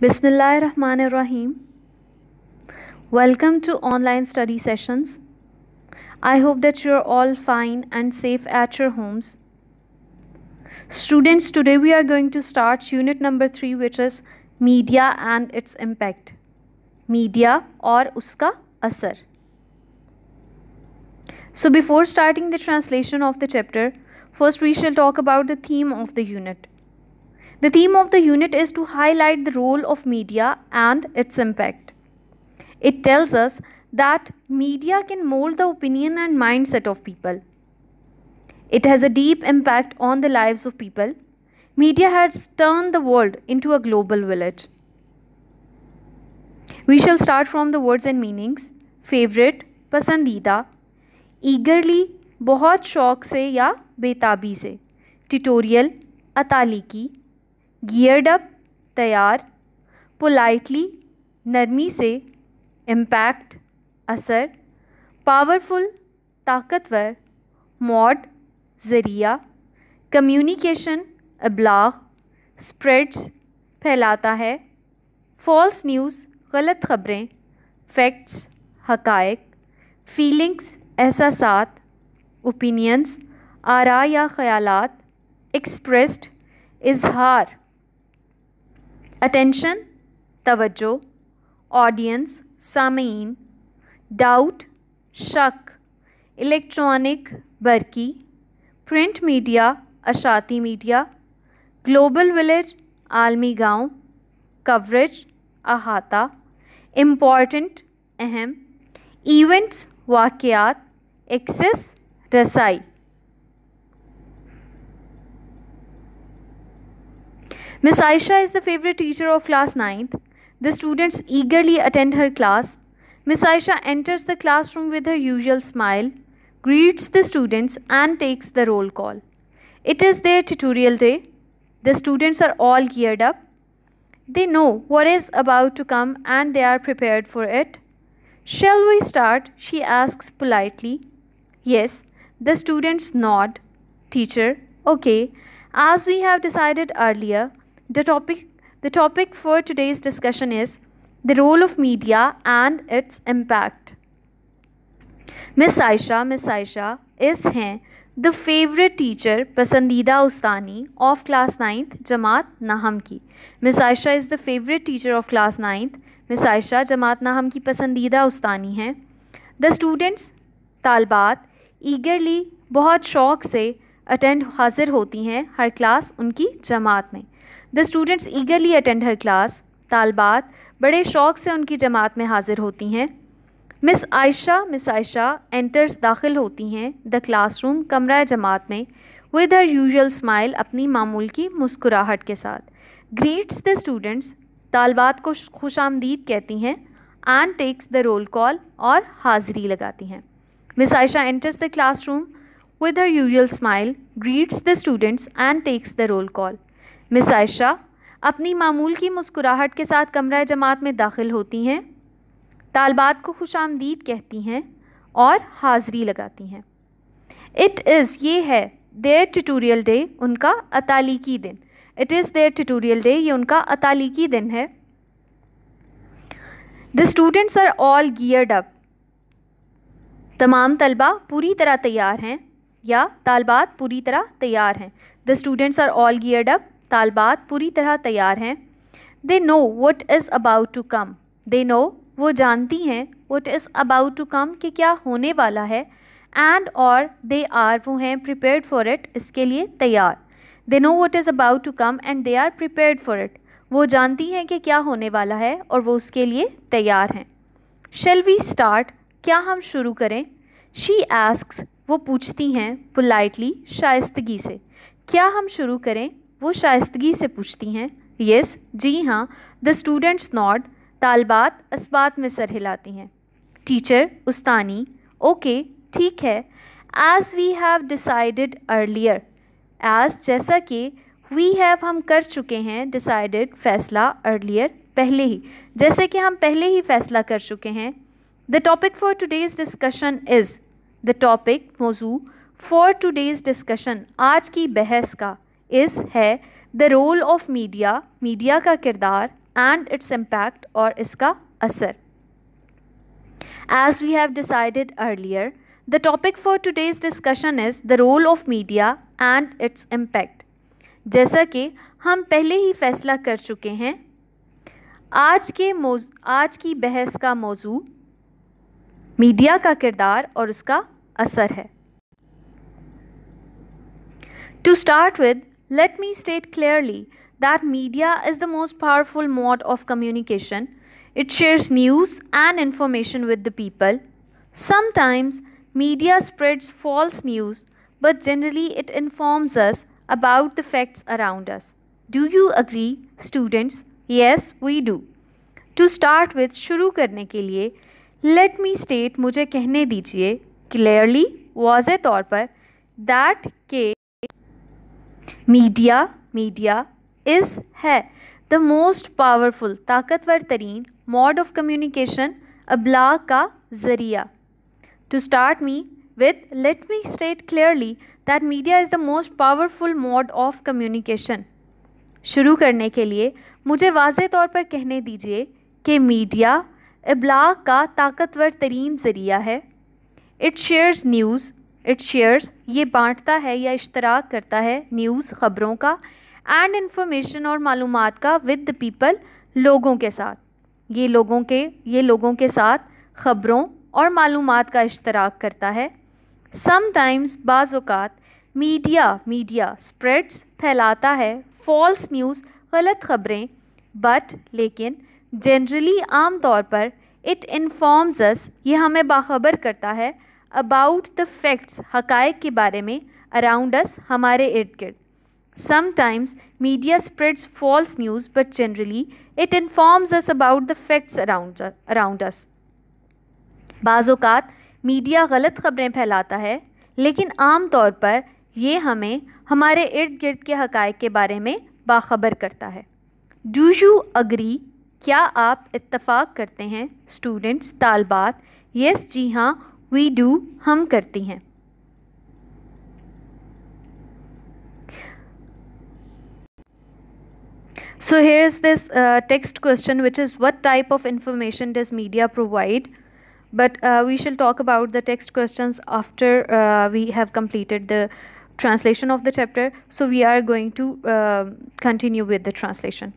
Bismillahirrahmanirrahim. Welcome to online study sessions. I hope that you're all fine and safe at your homes. Students, today we are going to start unit number 3, which is media and its impact. Media और उसका असर. So before starting the translation of the chapter, first we shall talk about the theme of the unit. The theme of the unit is to highlight the role of media and its impact. It tells us that media can mold the opinion and mindset of people. It has a deep impact on the lives of people. Media has turned the world into a global village. We shall start from the words and meanings. Favorite, पसंदीदा, eagerly, बहुत शौक से या बेताबी से, tutorial, अतालिकी, geared up, तैयार, politely, नरमी से, impact, असर, powerful, ताकतवर, mod, ज़रिया, communication, अबलाग, spreads, फैलाता है, false news, गलत खबरें, facts, हक़ाइक़, feelings, एहसासात, opinions, आरा या ख़यालात, expressed, इजहार, attention, तवज्जो, audience, सामीन, doubt, शक, electronic, बरकी, print media, अशाती मीडिया, global village, आलमी गांव, coverage, अहाता, important, अहम, events, वाक़यात, access, रसाई. Miss Aisha is the favorite teacher of class 9th. The students eagerly attend her class. Miss Aisha enters the classroom with her usual smile, greets the students and takes the roll call. It is their tutorial day. The students are all geared up. They know what is about to come and they are prepared for it. Shall we start? She asks politely. Yes, the students nod. Teacher, okay. As we have decided earlier, the topic for today's discussion is the role of media and its impact. Miss Aisha is the favorite teacher, पसंदीदा उस्तानी of class 9th जमात नाहम की. Miss Aisha is the favorite teacher of class 9th. Miss Aisha जमात नाहम की पसंदीदा उस्तानी हैं. The students तालबात eagerly बहुत शौक़ से attend हाजिर होती हैं हर क्लास उनकी जमात में. The students eagerly attend her class. तालबात बड़े शौक़ से उनकी जमात में हाजिर होती हैं. मिस आयशा एंटर्स दाखिल होती हैं द क्लासरूम कमरा जमात में विद हर यूजुअल स्माइल अपनी मामूल की मुस्कुराहट के साथ. ग्रीट्स द स्टूडेंट्स तालबात को खुशामदीद कहती हैं and takes the roll call और हाज़िरी लगाती हैं. Miss Ayesha enters the classroom with her usual smile greets the students and takes the roll call. Miss Ayesha अपनी मामूल की मुस्कुराहट के साथ कमरा जमात में दाखिल होती हैं, तालबात को खुशामदीद कहती हैं और हाज़िरी लगाती हैं. इट इज़ ये है देयर ट्यूटोरियल डे उनका अतालीकी दिन. It is their tutorial day ये उनका अतालीकी दिन है. The students are all geared up तमाम तलबा पूरी तरह तैयार हैं या तालबात पूरी तरह तैयार हैं. The students are all geared up तालबात पूरी तरह तैयार हैं. They know what is about to come. They know वो जानती हैं what is about to come कि क्या होने वाला है. एंड और दे आर वो हैं प्रिपेयर्ड फॉर इट इसके लिए तैयार. They know what is about to come and they are prepared for it वो जानती हैं कि क्या होने वाला है और वो उसके लिए तैयार हैं. शेल वी स्टार्ट क्या हम शुरू करें. शी आस्क्स वो पूछती हैं पोलाइटली शाइस्तगी से. क्या हम शुरू करें वो शाइस्तगी से पूछती हैं. येस जी हाँ. द स्टूडेंट्स नॉड तालबात अस्बात में सर हिलाती हैं. टीचर उस्तानी ओके ठीक है. As we have decided earlier as जैसा कि वी हैव हम कर चुके हैं डिसाइडेड फैसला अर्लियर पहले ही जैसे कि हम पहले ही फैसला कर चुके हैं. The topic for today's discussion is the topic मौजू फॉर टुडेज़ डिस्कशन आज की बहस का इज़ है the role of media media का किरदार एंड इट्स इम्पैक्ट और इसका असर. As we have decided earlier, the topic for today's discussion is the role of media and its impact. जैसा कि हम पहले ही फैसला कर चुके हैं, आज की बहस का मौजू मीडिया का किरदार और उसका असर है. To start with, let me state clearly that media is the most powerful mode of communication. It shares news and information with the people. Sometimes media spreads false news, but generally it informs us about the facts around us. Do you agree, students? Yes, we do. To start with, शुरू करने के लिए let me state, मुझे कहने दीजिए clearly, वाज़े तौर पर, that के मीडिया है the most powerful, ताकतवर तरीन mode of communication, अबलाग का ज़रिया. To start me with, let me state clearly that media is the most powerful mode of communication. शुरू करने के लिए मुझे वाज़े तौर पर कहने दीजिए कि मीडिया अबलाग का ताकतवर तरीन ज़रिया है. It shares news, ये बांटता है या इश्तराक करता है न्यूज़, ख़बरों का, एंड इन्फॉर्मेशन और मालूमात का विद द पीपल, लोगों के साथ. ये लोगों के साथ ख़बरों और मालूमात का इश्तराक करता है. समटाइम्स, बाज़ औक़ात, मीडिया स्प्रेड्स, फैलाता है, फॉल्स न्यूज़, गलत ख़बरें, बट लेकिन जनरली, आम तौर पर, इट इन्फॉर्म्स अस, ये हमें बाखबर करता है, अबाउट द फैक्ट्स, हक़ाइक़ के बारे में, अराउंड अस, हमारे इर्द गिर्द. Sometimes media spreads false news, but generally it informs us about the facts around us. बाज़ औक़ात मीडिया गलत ख़बरें फैलाता है, लेकिन आम तौर पर ये हमें हमारे इर्द गिर्द के हक़ाइक़ के बारे में बाखबर करता है. Do you agree? क्या आप इत्तफ़ाक़ करते हैं? स्टूडेंट्स, तालबात. Yes, जी हाँ, we do, हम करती हैं. So here's this text question, which is what type of information does media provide? But we shall talk about the text questions after we have completed the translation of the chapter. So we are going to continue with the translation.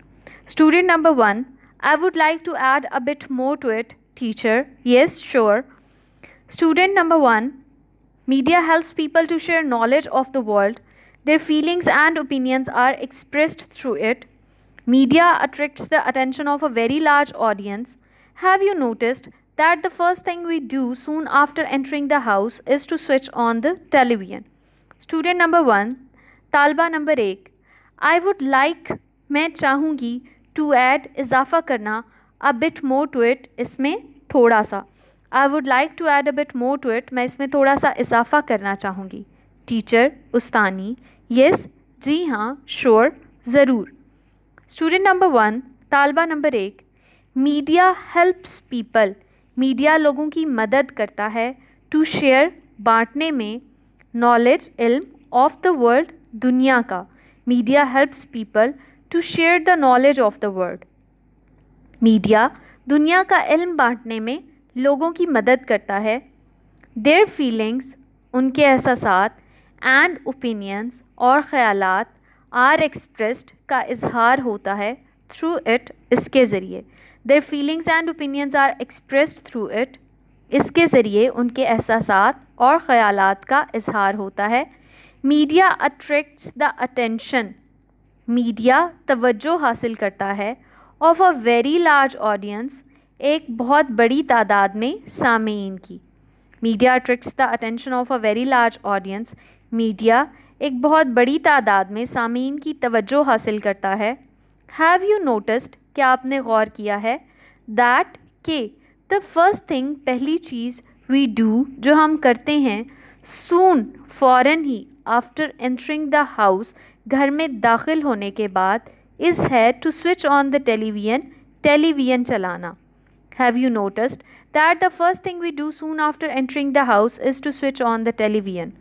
Student number 1, I would like to add a bit more to it. Teacher, yes, sure. Student number 1, media helps people to share knowledge of the world. Their feelings and opinions are expressed through it. Media attracts the attention of a very large audience. Have you noticed that the first thing we do soon after entering the house is to switch on the television? Student number 1, तालबा number 1, I would like, मैं चाहूँगी, to add, इजाफ़ा करना, a bit more to it, इसमें थोड़ा सा. I would like to add a bit more to it, मैं इसमें थोड़ा सा इजाफ़ा करना चाहूँगी. Teacher, उस्तानी, yes, जी हाँ, sure, ज़रूर. Student number 1, तालबा number 1, media helps people, media लोगों की मदद करता है, टू शेयर, बांटने में, नॉलेज, इल्म, ऑफ द वर्ल्ड, दुनिया का. Media helps people to share the knowledge of the world. Media दुनिया का इल्म बांटने में लोगों की मदद करता है. देयर फीलिंग्स, उनके एहसासात, एंड ओपिनियंस, और ख़यालात, आर एक्सप्रेस्ड, का इजहार होता है, थ्रू इट, इसके ज़रिए. Their feelings and opinions are expressed through it, इसके ज़रिए उनके एहसासात और ख़यालात का इजहार होता है. Media attracts the attention, media तवज्जो हासिल करता है, of a very large audience, एक बहुत बड़ी तादाद में सामीन की. Media attracts the attention of a very large audience, media एक बहुत बड़ी तादाद में सामीन की तवज्जो हासिल करता है. हैव यू नोटिस्ड, क्या आपने गौर किया है, दैट, के, द फर्स्ट थिंग, पहली चीज़, वी डू, जो हम करते हैं, सून, फ़ौरन ही, आफ्टर एंटरिंग द हाउस, घर में दाखिल होने के बाद, इज़ है, to switch on the television, television चलाना. Have you noticed that the first thing we do soon after entering the house is to switch on the television.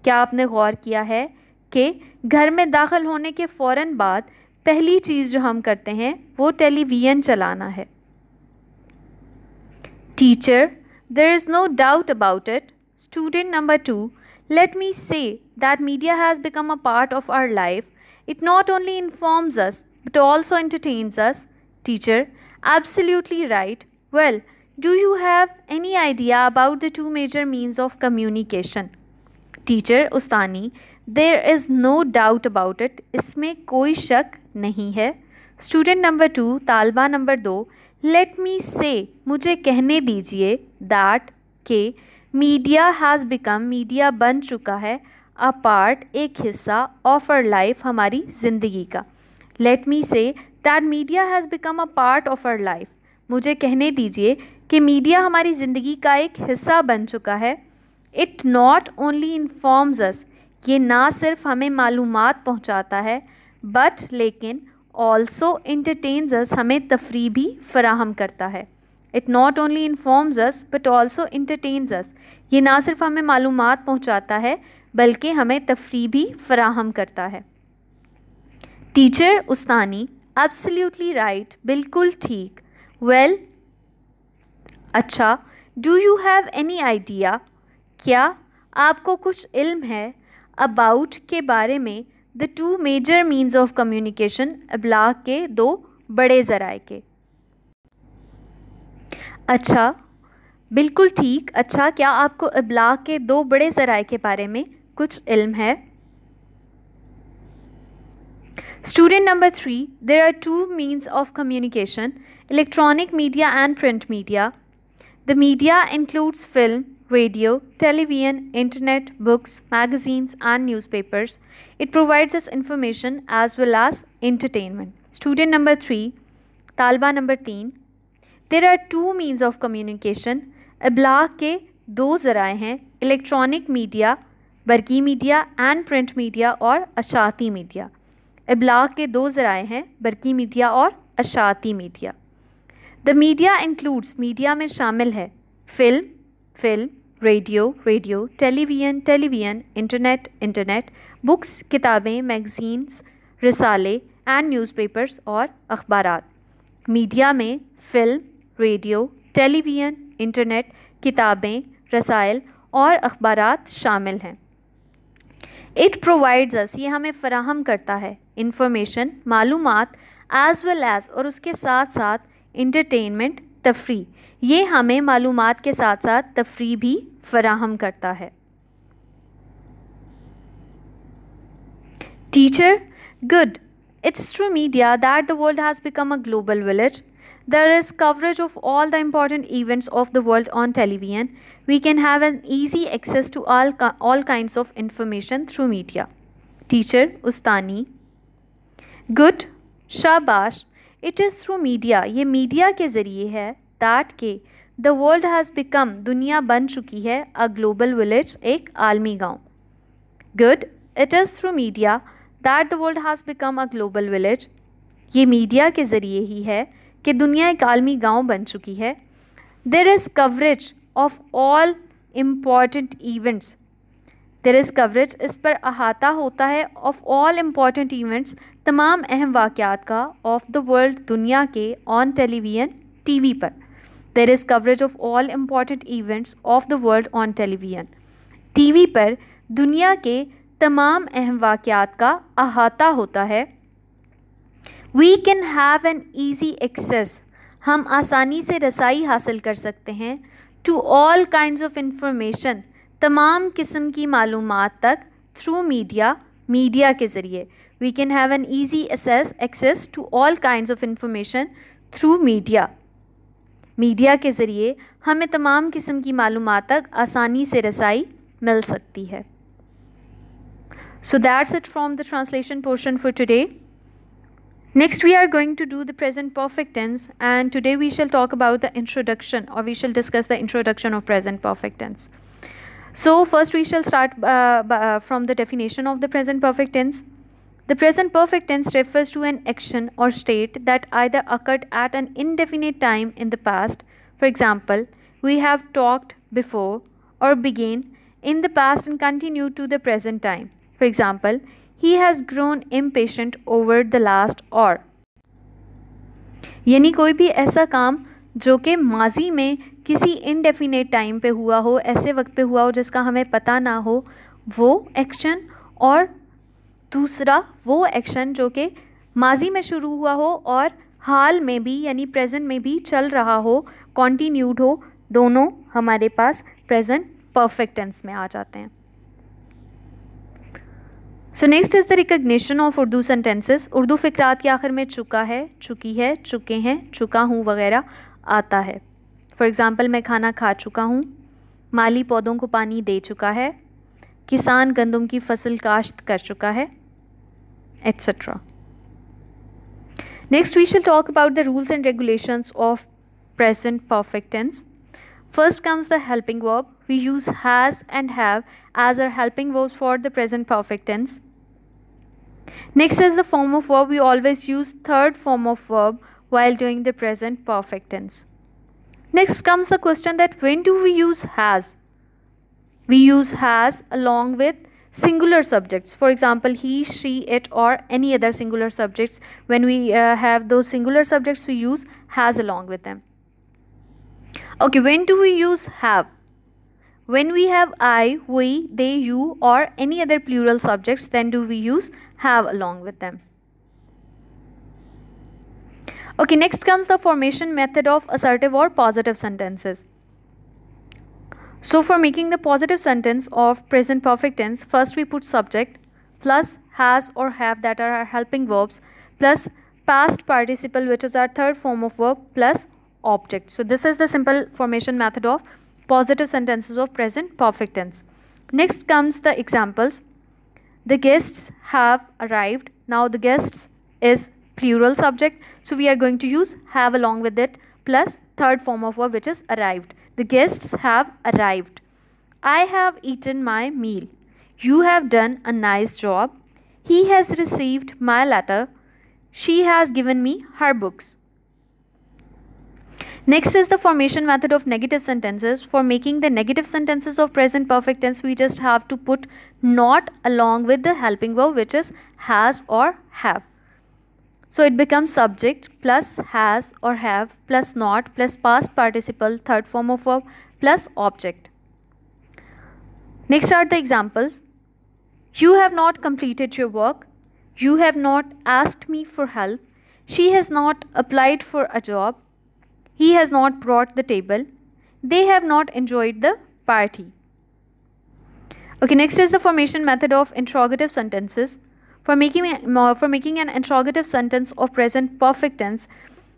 क्या आपने गौर किया है कि घर में दाखिल होने के फ़ौरन बाद पहली चीज़ जो हम करते हैं वो टेलीविज़न चलाना है। Teacher, there is no doubt about it. Student number 2, let me say that media has become a part of our life. It not only informs us but also entertains us. Teacher, absolutely right. Well, do you have any idea about the two major means of communication? Teacher Ustani, there is no doubt about it. इसमें कोई शक नहीं है। Student number 2, तालबा number 2, let me say, मुझे कहने दीजिए that के मीडिया हैज़ बिकम, मीडिया बन चुका है, अ पार्ट, एक हिस्सा, ऑफ आवर लाइफ, हमारी ज़िंदगी का। Let me say that media has become a part of our life, मुझे कहने दीजिए कि मीडिया हमारी ज़िंदगी का एक हिस्सा बन चुका है। इट नॉट ओनली इन्फॉर्म्स अस, ये ना सिर्फ हमें मालूमात पहुँचाता है, बट लेकिन ऑल्सो एंटरटेन्स अस, हमें तफरी भी फराहम करता है। It not only informs us but also entertains us, ये ना सिर्फ हमें मालूमात पहुँचाता है बल्कि हमें तफरी भी फराहम करता है। टीचर उस्तानी, एब्सोल्युटली राइट, बिल्कुल ठीक। वेल, अच्छा, do you have any idea, क्या आपको कुछ इल्म है, अबाउट के बारे में, the two major means of communication, इबलाग के दो बड़े ज़राए के। अच्छा, बिल्कुल ठीक। अच्छा, क्या आपको इबलाग के दो बड़े ज़राए के बारे में कुछ इल्म है? Student number 3, there are two means of communication, electronic media and print media. The media includes film, radio, television, internet, books, magazines and newspapers. It provides us information as well as entertainment. Student number 3, तालबा number 3, there are two means of communication. इबलाग के दो ज़राए हैं, electronic media, बरकी media and print media और अशाती media. इबलाग के दो ज़राए हैं, बरकी मीडिया और अशाती media. The media includes, media में शामिल है film, radio, television, internet, books, किताबें, मैगज़ीन्स, रिसाले एंड न्यूज़पेपर्स और अखबारात। मीडिया में फिल्म, रेडियो, टेलीविज़न, इंटरनेट, किताबें, रसायल और अखबारात शामिल हैं। इट प्रोवाइड्स अस, ये हमें फ़राहम करता है, इंफॉर्मेशन, मालूमात, एज़ वेल एज़, और उसके साथ साथ इंटरटेनमेंट, तफरी, ये हमें मालूमात के साथ साथ तफरी भी फराहम करता है। Teacher, good, it's through media that the world has become a global village. There is coverage of all the important events of the world on television. We can have an easy access to all kinds of information through media. Teacher Ustani, good, शाबाश, it is through media, ये media के ज़रिए है, that के the world has become, दुनिया बन चुकी है, a global village, एक आलमी गाँव। Good, it is through media that the world has become a global village. ये मीडिया के ज़रिए ही है कि दुनिया एक आलमी गांव बन चुकी है। There is coverage of all important events. There is coverage, इस पर अहाता होता है, of all important events, तमाम अहम वाक़यात का, of the world, दुनिया के, on television, टीवी पर। There is coverage of all important events of the world on television. TV पर दुनिया के तमाम अहम वाक़यात का अहाता होता है। We can have an easy access, हम आसानी से रसाई हासिल कर सकते हैं, to all kinds of information, तमाम किस्म की मालूमात तक, through media, मीडिया के ज़रिए। We can have an easy access to all kinds of information through media. Media के ज़रिए हमें तमाम किस्म की मालूमात तक आसानी से रसाई मिल सकती है। So that's it from the translation portion for today. Next we are going to do the present perfect tense, and today we shall talk about the introduction, or we shall discuss the introduction of present perfect tense. So first we shall start from the definition of the present perfect tense. The present perfect tense refers to an action or state that either occurred at an indefinite time in the past. For example, we have talked before, or began in the past and continue to the present time. For example, he has grown impatient over the last hour. यानी कोई भी ऐसा काम जो कि माजी में किसी इनडेफिनेट टाइम पे हुआ हो, ऐसे वक्त पे हुआ हो जिसका हमें पता ना हो, वो एक्शन, और दूसरा वो एक्शन जो कि माजी में शुरू हुआ हो और हाल में भी यानी प्रेजेंट में भी चल रहा हो, कॉन्टीन्यूड हो, दोनों हमारे पास प्रेजेंट परफेक्ट टेंस में आ जाते हैं. So next is the recognition of Urdu sentences. Urdu फ़िक्रात के आखिर में चुका है, चुकी है, चुके हैं, चुका हूँ वगैरह आता है. फॉर एग्ज़ाम्पल, मैं खाना खा चुका हूँ, माली पौधों को पानी दे चुका है, किसान गंदम की फसल काश्त कर चुका है, etcetera. Next we shall talk about the rules and regulations of present perfect tense. First comes the helping verb. We use has and have as our helping verbs for the present perfect tense. Next is the form of verb. We always use third form of verb while doing the present perfect tense. Next comes the question that when do we use has? We use has along with singular subjects. For example, he, she, it, or any other singular subjects. When we have those singular subjects, we use has along with them. Okay, when do we use have? When we have I, we, they, you, or any other plural subjects, then do we use have along with them. Okay, next comes the formation method of assertive or positive sentences. So for making the positive sentence of present perfect tense, first we put subject plus has or have, that are our helping verbs, plus past participle, which is our third form of verb, plus object. So this is the simple formation method of positive sentences of present perfect tense. Next comes the examples. The guests have arrived. Now the guests is plural subject, so we are going to use have along with it, plus third form of verb, which is arrived. The guests have arrived. I have eaten my meal. You have done a nice job. He has received my letter. She has given me her books. Next is the formation method of negative sentences. For making the negative sentences of present perfect tense, we just have to put not along with the helping verb, which is has or have. So it becomes subject plus has or have plus not plus past participle, third form of verb, plus object. Next are the examples. You have not completed your work. You have not asked me for help. She has not applied for a job. He has not brought the table. They have not enjoyed the party. Okay, next is the formation method of interrogative sentences. For making an interrogative sentence of present perfect tense,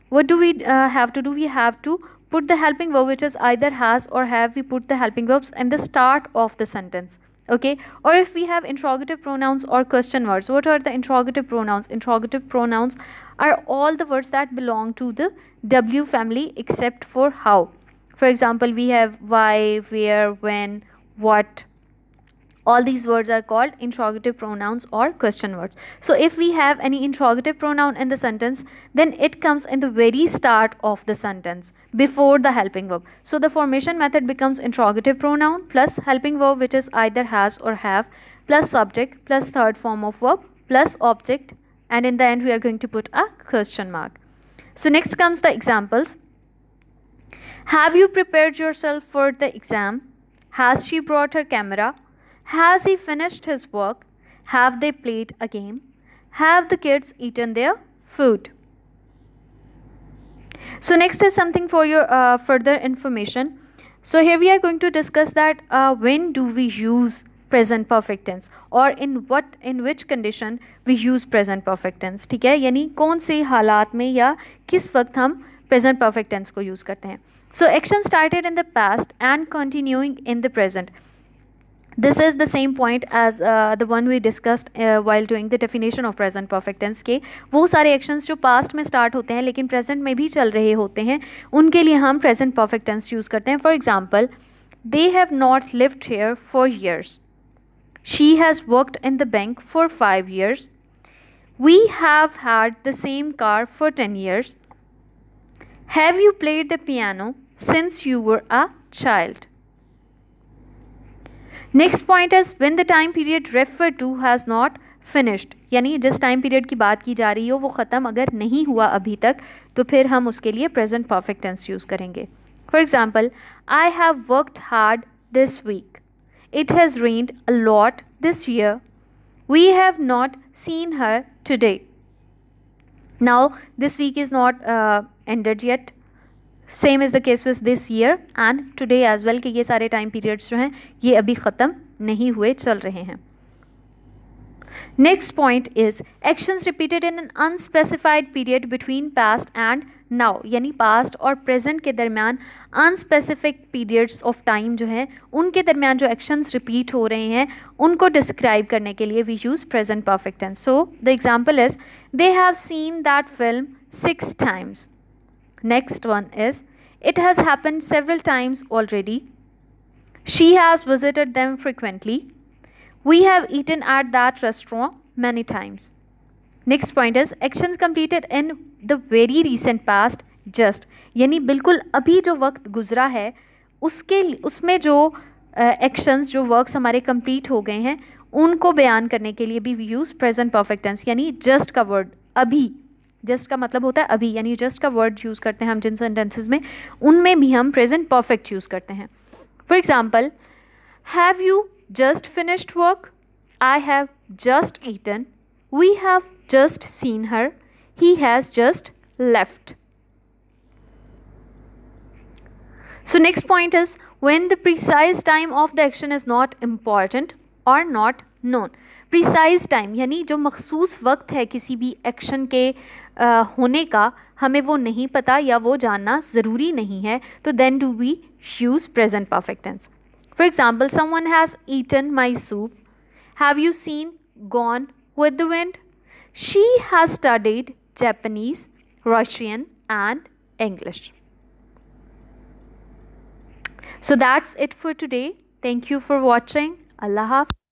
what do we have to do? We have to put the helping verb, which is either has or have. We put the helping verbs in the start of the sentence. Okay, or if we have interrogative pronouns or question words, what are the interrogative pronouns? Interrogative pronouns are all the words that belong to the W family except for how. For example, we have why, where, when, what. All these words are called interrogative pronouns or question words. So if we have any interrogative pronoun in the sentence, then it comes in the very start of the sentence before the helping verb. So the formation method becomes interrogative pronoun plus helping verb, which is either has or have, plus subject plus third form of verb plus object, and in the end we are going to put a question mark. So next comes the examples. Have you prepared yourself for the exam? Has she brought her camera? Has he finished his work? Have they played a game? Have the kids eaten their food? So next is something for your further information. So here we are going to discuss that when do we use present perfect tense, or in which condition we use present perfect tense. ठीक है, यानी कौन से हालात में या किस वक्त हम present perfect tense को use करते हैं. So action started in the past and continuing in the present. This is the same point as the one we discussed while doing the definition of present perfect tense के वो सारे actions जो past में start होते हैं लेकिन present में भी चल रहे होते हैं, उनके लिए हम present perfect tense use करते हैं. For example, they have not lived here for years. She has worked in the bank for 5 years. We have had the same car for 10 years. Have you played the piano since you were a child? Next point is when the time period referred to has not finished, यानी जिस time period की बात की जा रही हो वो ख़त्म अगर नहीं हुआ अभी तक तो फिर हम उसके लिए प्रेजेंट परफेक्ट टेंस यूज़ करेंगे. For example, I have worked hard this week. It has rained a lot this year. We have not seen her today. Now this week is not ended yet. Same is the case with this year and today as well, कि ये सारे time periods जो हैं ये अभी ख़त्म नहीं हुए, चल रहे हैं. Next point is actions repeated in an unspecified period between past and now, यानी past और present के दरमियान unspecific periods of time जो है उनके दरमियान जो actions repeat हो रहे हैं उनको describe करने के लिए we use present perfect tense. So the example is they have seen that film 6 times. Next one is it has happened several times already. She has visited them frequently. We have eaten at that restaurant many times. Next point is actions completed in the very recent past just, यानी बिल्कुल अभी जो वक्त गुजरा है उसमें जो actions जो वर्क्स हमारे कंप्लीट हो गए हैं उनको बयान करने के लिए भी we use present perfect tense, यानी जस्ट का वर्ड अभी. जस्ट का मतलब होता है अभी, यानी जस्ट का वर्ड यूज़ करते हैं हम जिन सेंटेंसेस में उनमें भी हम प्रेजेंट परफेक्ट यूज़ करते हैं. For example, have you just finished work? I have just eaten. We have just seen her. He has just left. So next point is when the precise time of the action is not important or not known. Precise time यानी जो मखसूस वक्त है किसी भी action के होने का हमें वो नहीं पता या वो जानना ज़रूरी नहीं है, तो then do we use present perfect tense. For example, someone has eaten my soup. Have you seen Gone with the Wind? She has studied Japanese, Russian and English. So that's it for today. Thank you for watching. Allah Hafiz.